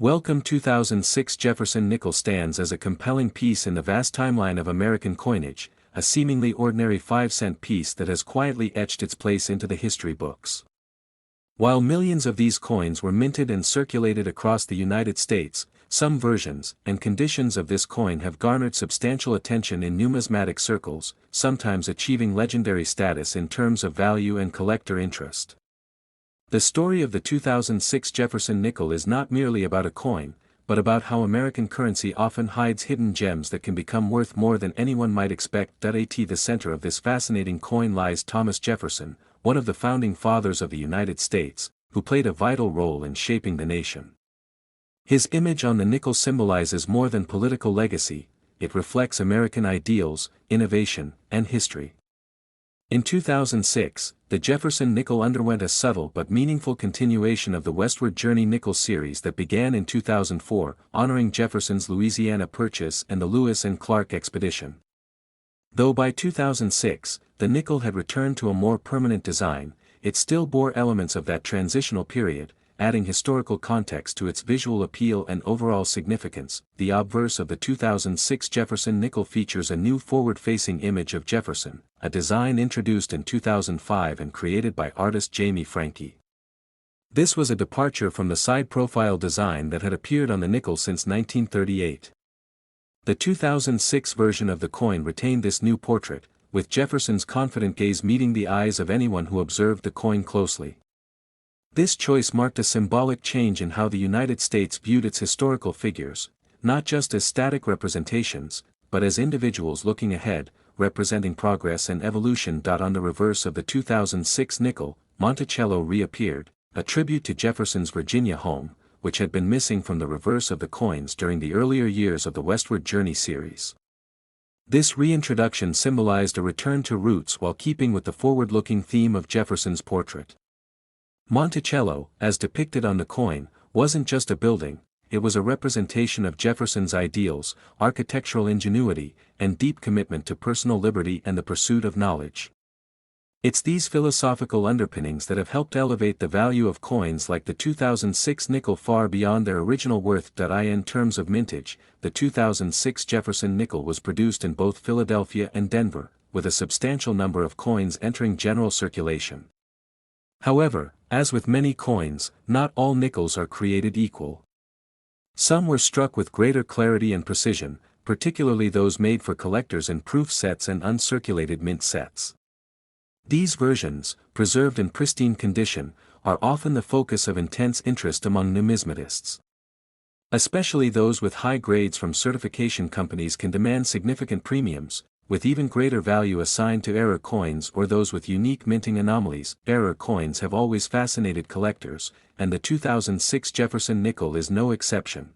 Welcome 2006 Jefferson Nickel stands as a compelling piece in the vast timeline of American coinage, a seemingly ordinary 5-cent piece that has quietly etched its place into the history books. While millions of these coins were minted and circulated across the United States, some versions and conditions of this coin have garnered substantial attention in numismatic circles, sometimes achieving legendary status in terms of value and collector interest. The story of the 2006 Jefferson Nickel is not merely about a coin, but about how American currency often hides hidden gems that can become worth more than anyone might expect. At the center of this fascinating coin lies Thomas Jefferson, one of the founding fathers of the United States, who played a vital role in shaping the nation. His image on the nickel symbolizes more than political legacy, it reflects American ideals, innovation, and history. In 2006, the Jefferson Nickel underwent a subtle but meaningful continuation of the Westward Journey nickel series that began in 2004, honoring Jefferson's Louisiana Purchase and the Lewis and Clark expedition. Though by 2006, the nickel had returned to a more permanent design, it still bore elements of that transitional period, adding historical context to its visual appeal and overall significance. The obverse of the 2006 Jefferson Nickel features a new forward-facing image of Jefferson, a design introduced in 2005 and created by artist Jamie Franke. This was a departure from the side-profile design that had appeared on the nickel since 1938. The 2006 version of the coin retained this new portrait, with Jefferson's confident gaze meeting the eyes of anyone who observed the coin closely. This choice marked a symbolic change in how the United States viewed its historical figures, not just as static representations, but as individuals looking ahead, representing progress and evolution. On the reverse of the 2006 nickel, Monticello reappeared, a tribute to Jefferson's Virginia home, which had been missing from the reverse of the coins during the earlier years of the Westward Journey series. This reintroduction symbolized a return to roots while keeping with the forward-looking theme of Jefferson's portrait. Monticello, as depicted on the coin, wasn't just a building, it was a representation of Jefferson's ideals, architectural ingenuity, and deep commitment to personal liberty and the pursuit of knowledge. It's these philosophical underpinnings that have helped elevate the value of coins like the 2006 nickel far beyond their original worth. In terms of mintage, the 2006 Jefferson Nickel was produced in both Philadelphia and Denver, with a substantial number of coins entering general circulation. However, as with many coins, not all nickels are created equal. Some were struck with greater clarity and precision, particularly those made for collectors in proof sets and uncirculated mint sets. These versions, preserved in pristine condition, are often the focus of intense interest among numismatists. Especially those with high grades from certification companies can demand significant premiums, with even greater value assigned to error coins or those with unique minting anomalies. Error coins have always fascinated collectors, and the 2006 Jefferson Nickel is no exception.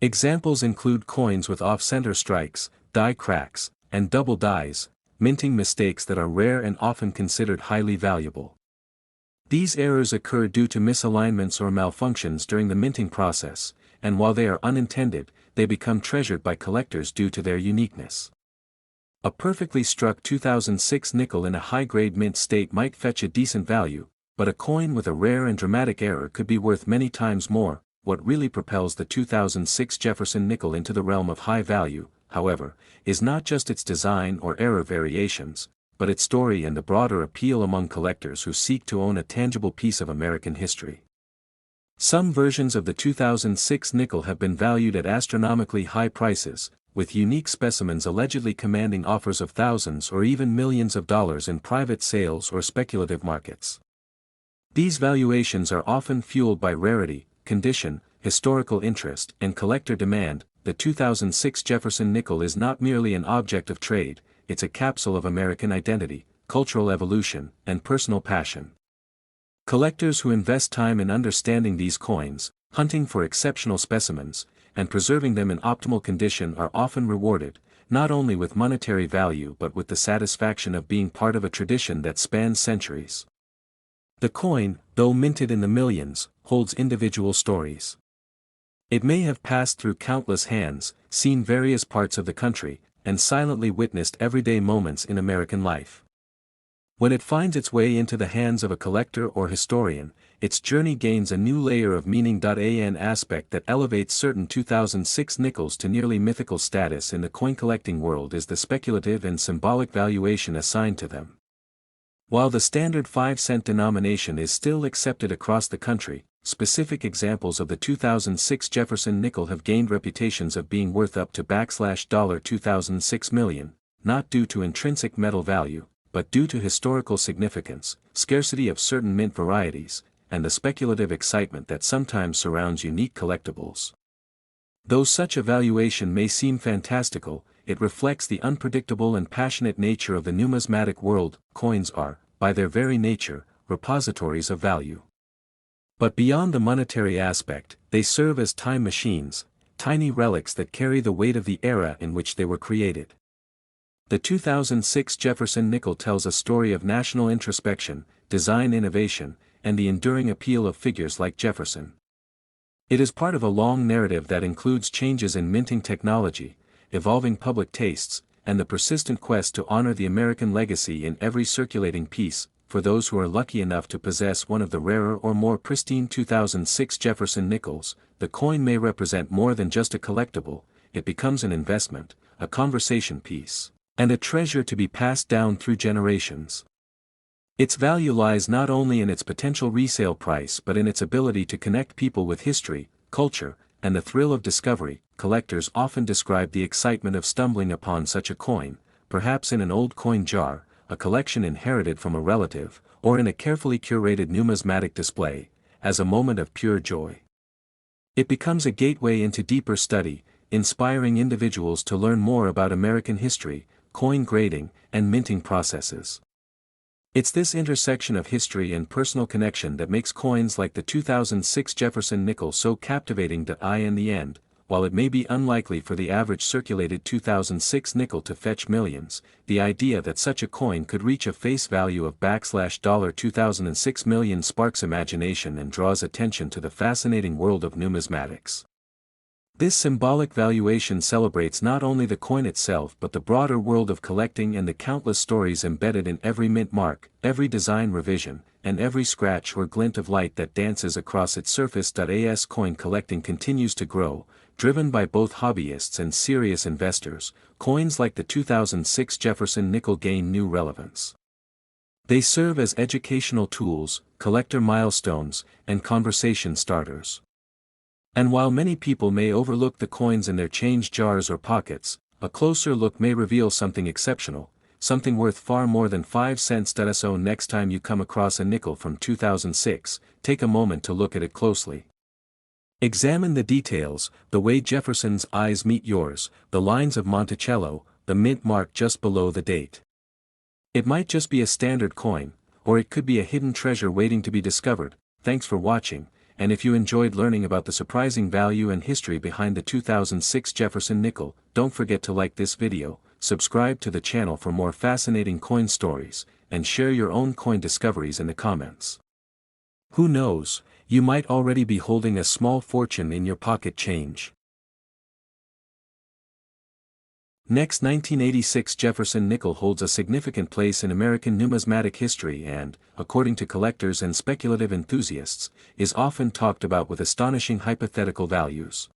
Examples include coins with off-center strikes, die cracks, and double dies, minting mistakes that are rare and often considered highly valuable. These errors occur due to misalignments or malfunctions during the minting process, and while they are unintended, they become treasured by collectors due to their uniqueness. A perfectly struck 2006 nickel in a high-grade mint state might fetch a decent value, but a coin with a rare and dramatic error could be worth many times more. What really propels the 2006 Jefferson Nickel into the realm of high value, however, is not just its design or error variations, but its story and the broader appeal among collectors who seek to own a tangible piece of American history. Some versions of the 2006 nickel have been valued at astronomically high prices, with unique specimens allegedly commanding offers of thousands or even millions of dollars in private sales or speculative markets. These valuations are often fueled by rarity, condition, historical interest, and collector demand. The 2006 Jefferson Nickel is not merely an object of trade, it's a capsule of American identity, cultural evolution, and personal passion. Collectors who invest time in understanding these coins, hunting for exceptional specimens, and preserving them in optimal condition are often rewarded, not only with monetary value but with the satisfaction of being part of a tradition that spans centuries. The coin, though minted in the millions, holds individual stories. It may have passed through countless hands, seen various parts of the country, and silently witnessed everyday moments in American life. When it finds its way into the hands of a collector or historian, its journey gains a new layer of meaning. An aspect that elevates certain 2006 nickels to nearly mythical status in the coin collecting world is the speculative and symbolic valuation assigned to them. While the standard 5-cent denomination is still accepted across the country, specific examples of the 2006 Jefferson nickel have gained reputations of being worth up to $2006 million, not due to intrinsic metal value, but due to historical significance, scarcity of certain mint varieties, and the speculative excitement that sometimes surrounds unique collectibles. Though such a valuation may seem fantastical, it reflects the unpredictable and passionate nature of the numismatic world. Coins are, by their very nature, repositories of value. But beyond the monetary aspect, they serve as time machines, tiny relics that carry the weight of the era in which they were created. The 2006 Jefferson nickel tells a story of national introspection, design innovation, and the enduring appeal of figures like Jefferson. It is part of a long narrative that includes changes in minting technology, evolving public tastes, and the persistent quest to honor the American legacy in every circulating piece. For those who are lucky enough to possess one of the rarer or more pristine 2006 Jefferson nickels, the coin may represent more than just a collectible. It becomes an investment, a conversation piece, and a treasure to be passed down through generations. Its value lies not only in its potential resale price but in its ability to connect people with history, culture, and the thrill of discovery. Collectors often describe the excitement of stumbling upon such a coin, perhaps in an old coin jar, a collection inherited from a relative, or in a carefully curated numismatic display, as a moment of pure joy. It becomes a gateway into deeper study, inspiring individuals to learn more about American history, coin grading, and minting processes. It's this intersection of history and personal connection that makes coins like the 2006 Jefferson nickel so captivating. In the end, while it may be unlikely for the average circulated 2006 nickel to fetch millions, the idea that such a coin could reach a face value of $2006 million sparks imagination and draws attention to the fascinating world of numismatics. This symbolic valuation celebrates not only the coin itself but the broader world of collecting and the countless stories embedded in every mint mark, every design revision, and every scratch or glint of light that dances across its surface. As coin collecting continues to grow, driven by both hobbyists and serious investors, coins like the 2006 Jefferson nickel gain new relevance. They serve as educational tools, collector milestones, and conversation starters. And while many people may overlook the coins in their change jars or pockets, a closer look may reveal something exceptional, something worth far more than 5 cents. So next time you come across a nickel from 2006, take a moment to look at it closely. Examine the details, the way Jefferson's eyes meet yours, the lines of Monticello, the mint mark just below the date. It might just be a standard coin, or it could be a hidden treasure waiting to be discovered. Thanks for watching. And if you enjoyed learning about the surprising value and history behind the 2006 Jefferson nickel, don't forget to like this video, subscribe to the channel for more fascinating coin stories, and share your own coin discoveries in the comments. Who knows, you might already be holding a small fortune in your pocket change. Next, 1986 Jefferson nickel holds a significant place in American numismatic history and, according to collectors and speculative enthusiasts, is often talked about with astonishing hypothetical values.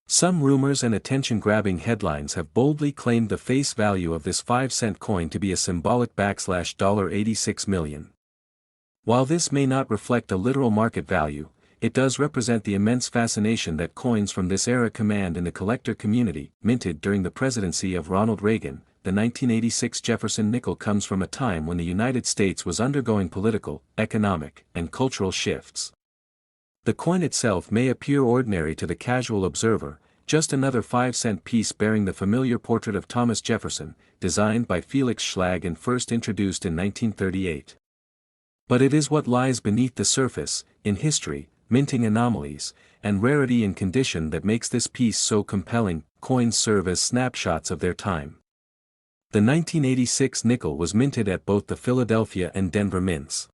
Some rumors and attention-grabbing headlines have boldly claimed the face value of this 5-cent coin to be a symbolic $86 million. While this may not reflect a literal market value, it does represent the immense fascination that coins from this era command in the collector community. Minted during the presidency of Ronald Reagan, the 1986 Jefferson nickel comes from a time when the United States was undergoing political, economic, and cultural shifts. The coin itself may appear ordinary to the casual observer, just another 5-cent piece bearing the familiar portrait of Thomas Jefferson, designed by Felix Schlag and first introduced in 1938. But it is what lies beneath the surface, in history, minting anomalies, and rarity in condition that makes this piece so compelling. Coins serve as snapshots of their time. The 1986 nickel was minted at both the Philadelphia and Denver mints.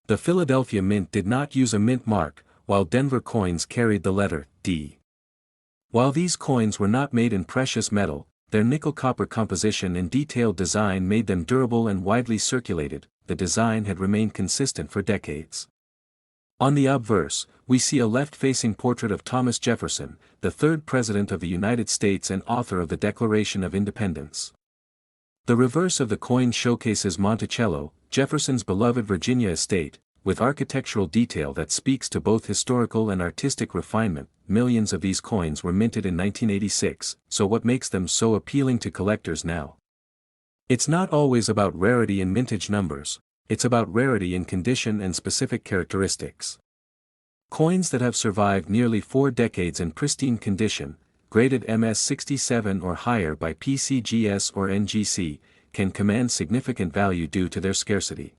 The Philadelphia mint did not use a mint mark, while Denver coins carried the letter D. While these coins were not made in precious metal, their nickel-copper composition and detailed design made them durable and widely circulated. The design had remained consistent for decades. On the obverse, we see a left-facing portrait of Thomas Jefferson, the third President of the United States and author of the Declaration of Independence. The reverse of the coin showcases Monticello, Jefferson's beloved Virginia estate, with architectural detail that speaks to both historical and artistic refinement. Millions of these coins were minted in 1986, so what makes them so appealing to collectors now? It's not always about rarity in mintage numbers, it's about rarity in condition and specific characteristics. Coins that have survived nearly 4 decades in pristine condition, graded MS67 or higher by PCGS or NGC, can command significant value due to their scarcity.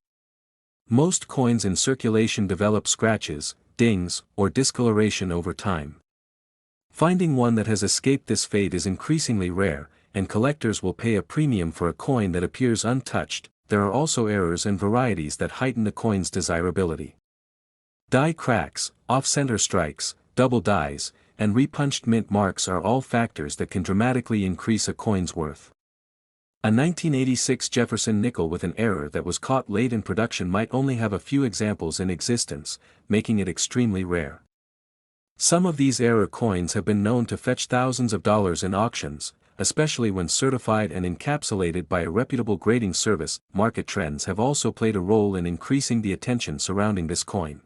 Most coins in circulation develop scratches, dings, or discoloration over time. Finding one that has escaped this fate is increasingly rare, and collectors will pay a premium for a coin that appears untouched. There are also errors and varieties that heighten the coin's desirability. Die cracks, off-center strikes, double dies, and repunched mint marks are all factors that can dramatically increase a coin's worth. A 1986 Jefferson nickel with an error that was caught late in production might only have a few examples in existence, making it extremely rare. Some of these error coins have been known to fetch thousands of dollars in auctions, especially when certified and encapsulated by a reputable grading service. Market trends have also played a role in increasing the attention surrounding this coin.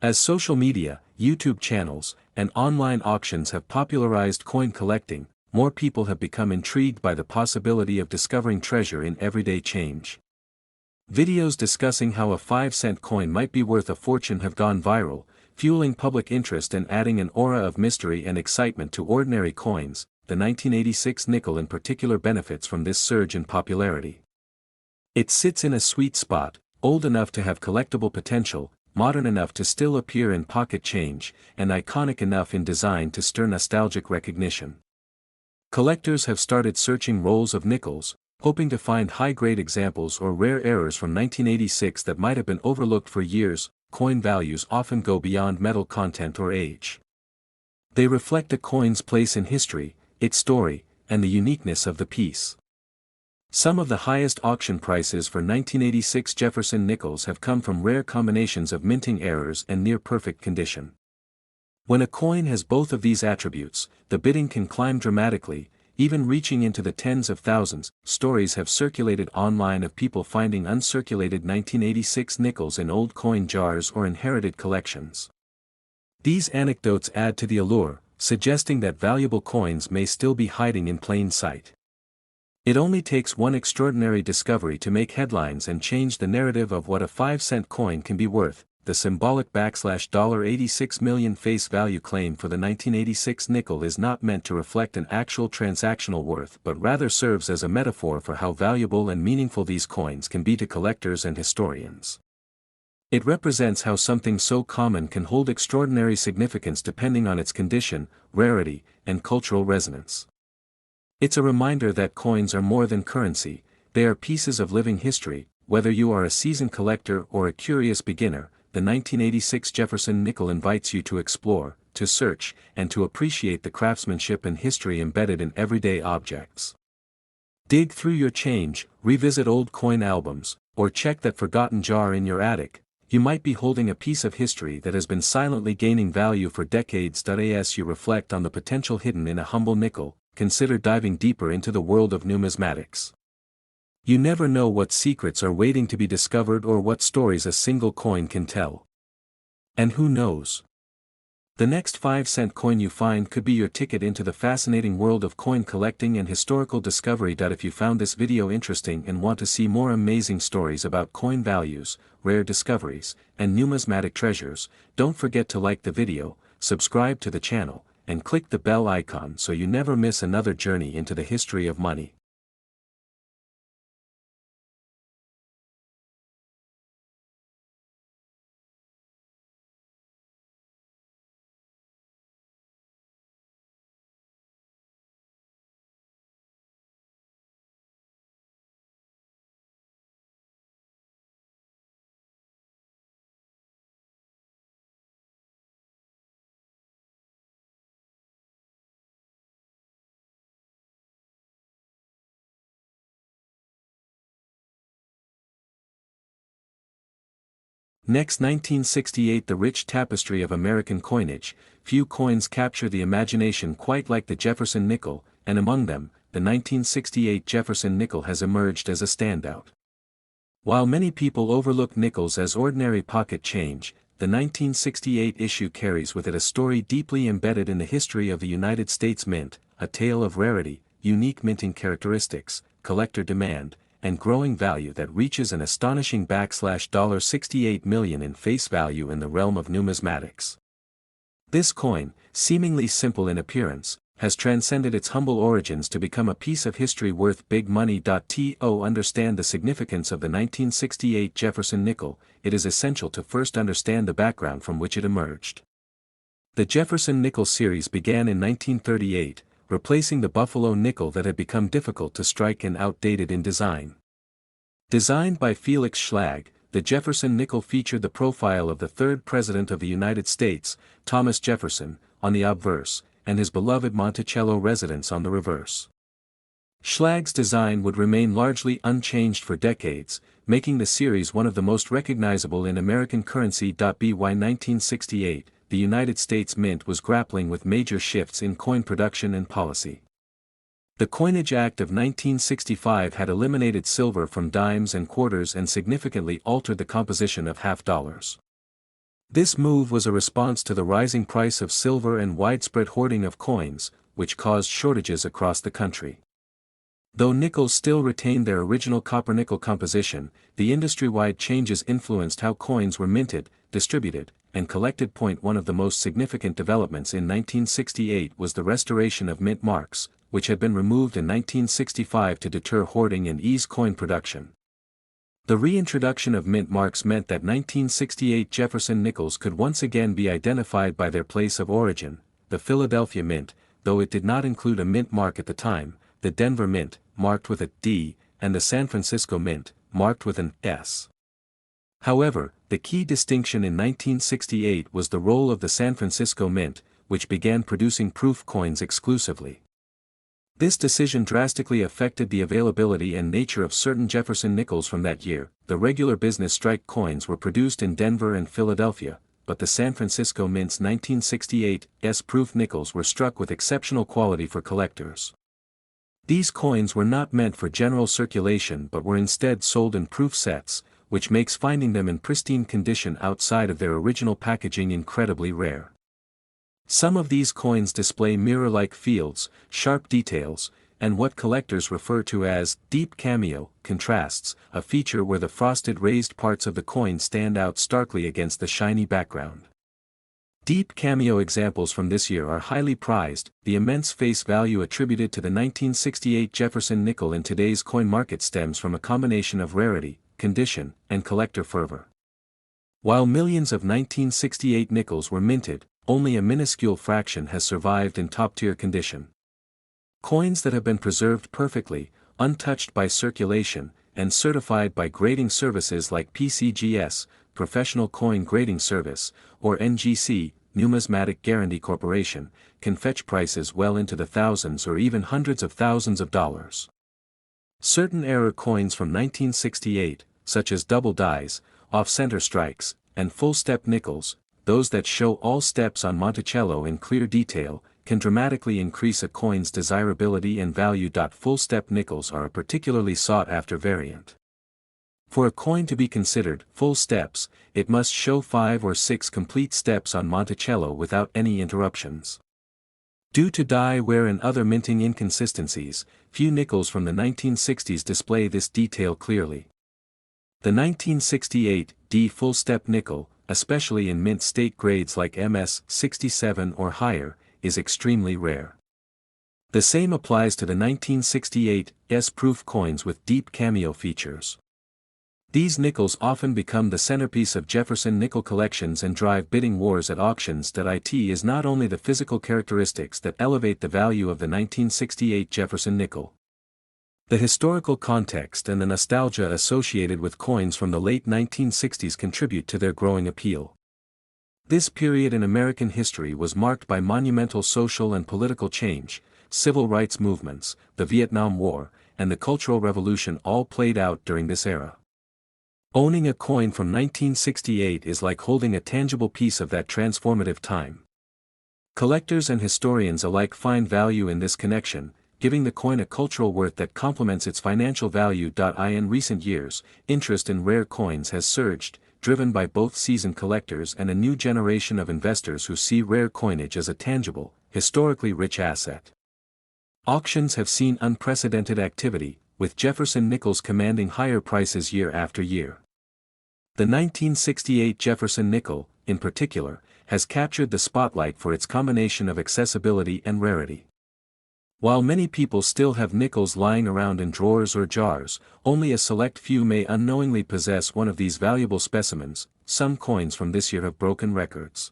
As social media, YouTube channels, and online auctions have popularized coin collecting, more people have become intrigued by the possibility of discovering treasure in everyday change. Videos discussing how a 5-cent coin might be worth a fortune have gone viral, fueling public interest and adding an aura of mystery and excitement to ordinary coins. The 1986 nickel in particular benefits from this surge in popularity. It sits in a sweet spot, old enough to have collectible potential, modern enough to still appear in pocket change, and iconic enough in design to stir nostalgic recognition. Collectors have started searching rolls of nickels, hoping to find high-grade examples or rare errors from 1986 that might have been overlooked for years. Coin values often go beyond metal content or age. They reflect a coin's place in history, its story, and the uniqueness of the piece. Some of the highest auction prices for 1986 Jefferson nickels have come from rare combinations of minting errors and near-perfect condition. When a coin has both of these attributes, the bidding can climb dramatically, even reaching into the tens of thousands. Stories have circulated online of people finding uncirculated 1986 nickels in old coin jars or inherited collections. These anecdotes add to the allure, suggesting that valuable coins may still be hiding in plain sight. It only takes one extraordinary discovery to make headlines and change the narrative of what a 5-cent coin can be worth. The symbolic $86 million face value claim for the 1986 nickel is not meant to reflect an actual transactional worth but rather serves as a metaphor for how valuable and meaningful these coins can be to collectors and historians. It represents how something so common can hold extraordinary significance depending on its condition, rarity, and cultural resonance. It's a reminder that coins are more than currency, they are pieces of living history. Whether you are a seasoned collector or a curious beginner, the 1986 Jefferson nickel invites you to explore, to search, and to appreciate the craftsmanship and history embedded in everyday objects. Dig through your change, revisit old coin albums, or check that forgotten jar in your attic. You might be holding a piece of history that has been silently gaining value for decades. As you reflect on the potential hidden in a humble nickel, consider diving deeper into the world of numismatics. You never know what secrets are waiting to be discovered or what stories a single coin can tell. And who knows? The next 5-cent coin you find could be your ticket into the fascinating world of coin collecting and historical discovery. If you found this video interesting and want to see more amazing stories about coin values, rare discoveries, and numismatic treasures, don't forget to like the video, subscribe to the channel, and click the bell icon so you never miss another journey into the history of money. Next, 1968, the rich tapestry of American coinage. Few coins capture the imagination quite like the Jefferson nickel, and among them, the 1968 Jefferson nickel has emerged as a standout. While many people overlook nickels as ordinary pocket change, the 1968 issue carries with it a story deeply embedded in the history of the United States Mint, a tale of rarity, unique minting characteristics, collector demand, and growing value that reaches an astonishing $68 million in face value in the realm of numismatics. This coin, seemingly simple in appearance, has transcended its humble origins to become a piece of history worth big money. To understand the significance of the 1968 Jefferson nickel, it is essential to first understand the background from which it emerged. The Jefferson nickel series began in 1938, replacing the Buffalo nickel that had become difficult to strike and outdated in design. Designed by Felix Schlag, the Jefferson nickel featured the profile of the third President of the United States, Thomas Jefferson, on the obverse, and his beloved Monticello residence on the reverse. Schlag's design would remain largely unchanged for decades, making the series one of the most recognizable in American currency. By 1968, the United States Mint was grappling with major shifts in coin production and policy. The Coinage Act of 1965 had eliminated silver from dimes and quarters and significantly altered the composition of half dollars. This move was a response to the rising price of silver and widespread hoarding of coins, which caused shortages across the country. Though nickels still retained their original copper-nickel composition, the industry-wide changes influenced how coins were minted, distributed, and collected. One of the most significant developments in 1968 was the restoration of mint marks, which had been removed in 1965 to deter hoarding and ease coin production. The reintroduction of mint marks meant that 1968 Jefferson nickels could once again be identified by their place of origin, the Philadelphia Mint, though it did not include a mint mark at the time, the Denver Mint, marked with a D, and the San Francisco Mint, marked with an S. However, the key distinction in 1968 was the role of the San Francisco Mint, which began producing proof coins exclusively. This decision drastically affected the availability and nature of certain Jefferson nickels from that year. The regular business strike coins were produced in Denver and Philadelphia, but the San Francisco Mint's 1968 S-proof nickels were struck with exceptional quality for collectors. These coins were not meant for general circulation but were instead sold in proof sets, which makes finding them in pristine condition outside of their original packaging incredibly rare. Some of these coins display mirror-like fields, sharp details, and what collectors refer to as deep cameo contrasts, a feature where the frosted raised parts of the coin stand out starkly against the shiny background. Deep cameo examples from this year are highly prized. The immense face value attributed to the 1968 Jefferson nickel in today's coin market stems from a combination of rarity, condition, and collector fervor. While millions of 1968 nickels were minted, only a minuscule fraction has survived in top-tier condition. Coins that have been preserved perfectly, untouched by circulation, and certified by grading services like PCGS, Professional Coin Grading Service, or NGC, Numismatic Guarantee Corporation, can fetch prices well into the thousands or even hundreds of thousands of dollars. Certain error coins from 1968, such as double dies, off-center strikes, and full-step nickels, those that show all steps on Monticello in clear detail, can dramatically increase a coin's desirability and value. Full-step nickels are a particularly sought-after variant. For a coin to be considered full steps, it must show 5 or 6 complete steps on Monticello without any interruptions. Due to die wear and other minting inconsistencies, few nickels from the 1960s display this detail clearly. The 1968 D full-step nickel, especially in mint state grades like MS 67 or higher, is extremely rare. The same applies to the 1968 S-proof coins with deep cameo features. These nickels often become the centerpiece of Jefferson nickel collections and drive bidding wars at auctions. It is not only the physical characteristics that elevate the value of the 1968 Jefferson nickel. The historical context and the nostalgia associated with coins from the late 1960s contribute to their growing appeal. This period in American history was marked by monumental social and political change, civil rights movements, the Vietnam War, and the Cultural Revolution all played out during this era. Owning a coin from 1968 is like holding a tangible piece of that transformative time. Collectors and historians alike find value in this connection, giving the coin a cultural worth that complements its financial value. In recent years, interest in rare coins has surged, driven by both seasoned collectors and a new generation of investors who see rare coinage as a tangible, historically rich asset. Auctions have seen unprecedented activity, with Jefferson Nickels commanding higher prices year after year. The 1968 Jefferson Nickel, in particular, has captured the spotlight for its combination of accessibility and rarity. While many people still have nickels lying around in drawers or jars, only a select few may unknowingly possess one of these valuable specimens. Some coins from this year have broken records.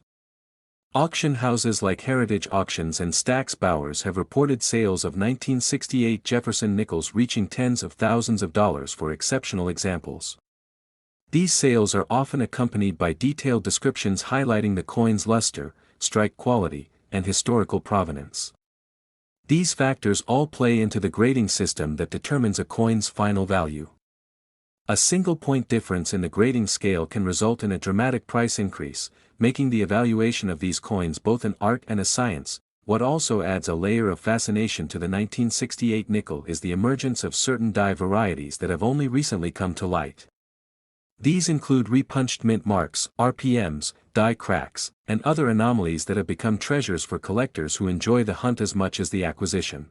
Auction houses like Heritage Auctions and Stack's Bowers have reported sales of 1968 Jefferson nickels reaching tens of thousands of dollars for exceptional examples. These sales are often accompanied by detailed descriptions highlighting the coin's luster, strike quality, and historical provenance. These factors all play into the grading system that determines a coin's final value. A single point difference in the grading scale can result in a dramatic price increase, making the evaluation of these coins both an art and a science. What also adds a layer of fascination to the 1968 nickel is the emergence of certain die varieties that have only recently come to light. These include repunched mint marks, RPMs, die cracks, and other anomalies that have become treasures for collectors who enjoy the hunt as much as the acquisition.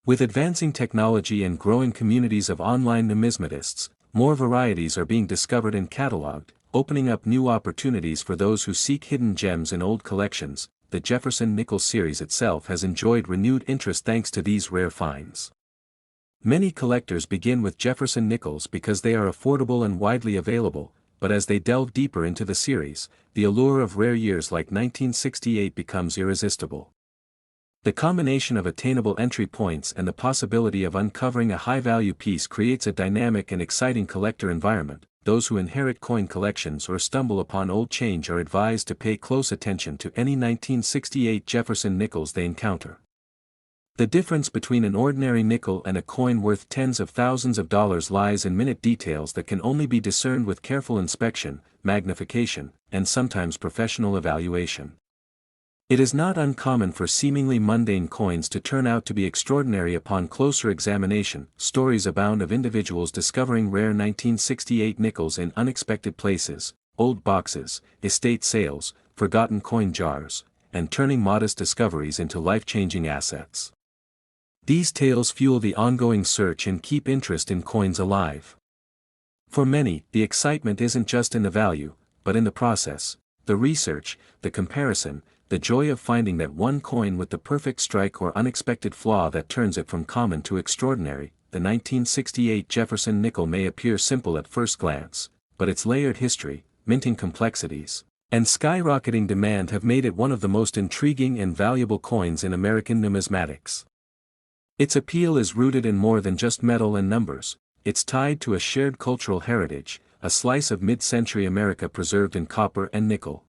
With advancing technology and growing communities of online numismatists, more varieties are being discovered and cataloged, opening up new opportunities for those who seek hidden gems in old collections. The Jefferson Nickel series itself has enjoyed renewed interest thanks to these rare finds. Many collectors begin with Jefferson nickels because they are affordable and widely available, but as they delve deeper into the series, the allure of rare years like 1968 becomes irresistible. The combination of attainable entry points and the possibility of uncovering a high-value piece creates a dynamic and exciting collector environment. Those who inherit coin collections or stumble upon old change are advised to pay close attention to any 1968 Jefferson nickels they encounter. The difference between an ordinary nickel and a coin worth tens of thousands of dollars lies in minute details that can only be discerned with careful inspection, magnification, and sometimes professional evaluation. It is not uncommon for seemingly mundane coins to turn out to be extraordinary upon closer examination. Stories abound of individuals discovering rare 1968 nickels in unexpected places, old boxes, estate sales, forgotten coin jars, and turning modest discoveries into life-changing assets. These tales fuel the ongoing search and keep interest in coins alive. For many, the excitement isn't just in the value, but in the process, the research, the comparison, the joy of finding that one coin with the perfect strike or unexpected flaw that turns it from common to extraordinary. The 1968 Jefferson nickel may appear simple at first glance, but its layered history, minting complexities, and skyrocketing demand have made it one of the most intriguing and valuable coins in American numismatics. Its appeal is rooted in more than just metal and numbers. It's tied to a shared cultural heritage, a slice of mid-century America preserved in copper and nickel.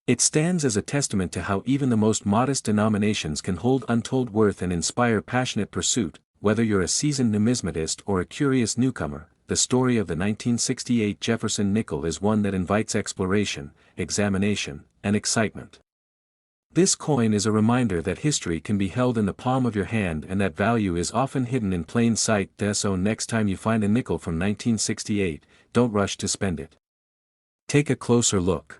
It stands as a testament to how even the most modest denominations can hold untold worth and inspire passionate pursuit. Whether you're a seasoned numismatist or a curious newcomer, the story of the 1968 Jefferson nickel is one that invites exploration, examination, and excitement. This coin is a reminder that history can be held in the palm of your hand and that value is often hidden in plain sight. So next time you find a nickel from 1968, don't rush to spend it. Take a closer look.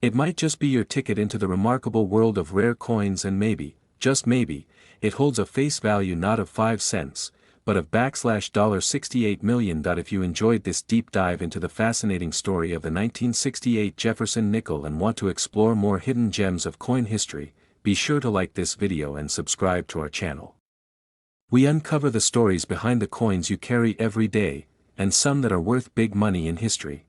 It might just be your ticket into the remarkable world of rare coins, and maybe, just maybe, it holds a face value not of 5 cents, but of $68 million. If you enjoyed this deep dive into the fascinating story of the 1968 Jefferson nickel and want to explore more hidden gems of coin history, be sure to like this video and subscribe to our channel. We uncover the stories behind the coins you carry every day, and some that are worth big money in history.